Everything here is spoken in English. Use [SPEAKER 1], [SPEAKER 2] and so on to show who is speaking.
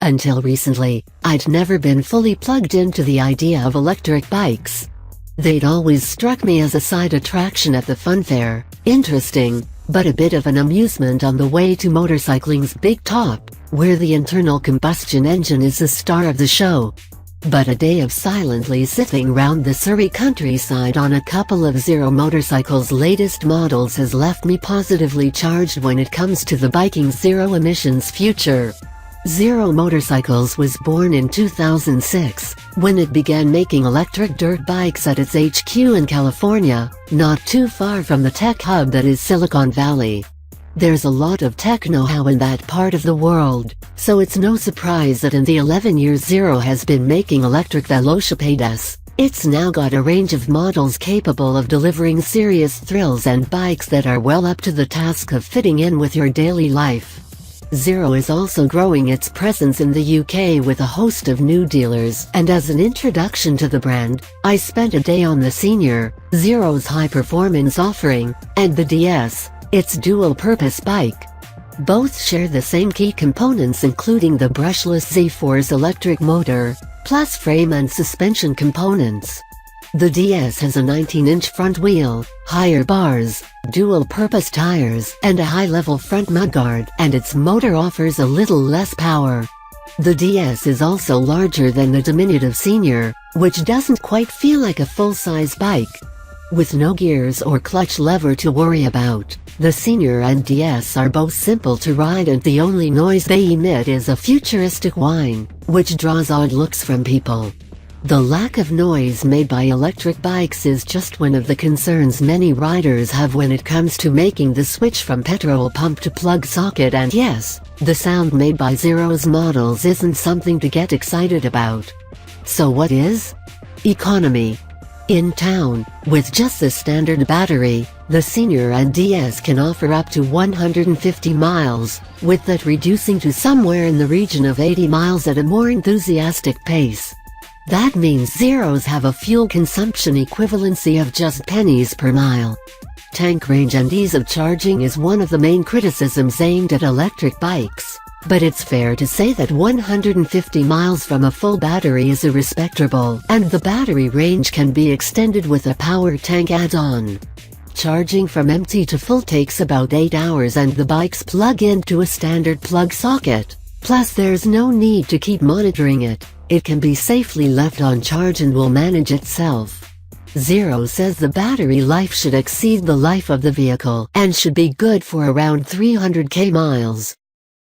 [SPEAKER 1] Until recently, I'd never been fully plugged into the idea of electric bikes. They'd always struck me as a side attraction at the fun fair, interesting, but a bit of an amusement on the way to motorcycling's big top, where the internal combustion engine is the star of the show. But a day of silently sitting round the Surrey countryside on a couple of Zero motorcycles' latest models has left me positively charged when it comes to the biking's zero emissions future. Zero Motorcycles was born in 2006, when it began making electric dirt bikes at its HQ in California, not too far from the tech hub that is Silicon Valley. There's a lot of tech know-how in that part of the world, so it's no surprise that in the 11 years Zero has been making electric velocipedes, it's now got a range of models capable of delivering serious thrills and bikes that are well up to the task of fitting in with your daily life. Zero is also growing its presence in the UK with a host of new dealers, and as an introduction to the brand, I spent a day on the Senior, Zero's high-performance offering, and the DS, its dual-purpose bike. Both share the same key components including the brushless Z-Force electric motor, plus frame and suspension components. The DS has a 19-inch front wheel, higher bars, dual-purpose tires, and a high-level front mudguard, and its motor offers a little less power. The DS is also larger than the diminutive Senior, which doesn't quite feel like a full-size bike. With no gears or clutch lever to worry about, the Senior and DS are both simple to ride and the only noise they emit is a futuristic whine, which draws odd looks from people. The lack of noise made by electric bikes is just one of the concerns many riders have when it comes to making the switch from petrol pump to plug socket, and yes, the sound made by Zero's models isn't something to get excited about. So what is? Economy. In town, with just the standard battery, the Senior and DS can offer up to 150 miles, with that reducing to somewhere in the region of 80 miles at a more enthusiastic pace. That means Zeros have a fuel consumption equivalency of just pennies per mile. Tank range and ease of charging is one of the main criticisms aimed at electric bikes, but it's fair to say that 150 miles from a full battery is a respectable, and the battery range can be extended with a power tank add-on. Charging from empty to full takes about 8 hours and the bikes plug into a standard plug socket. Plus there's no need to keep monitoring it. It can be safely left on charge and will manage itself. Zero says the battery life should exceed the life of the vehicle and should be good for around 300k miles.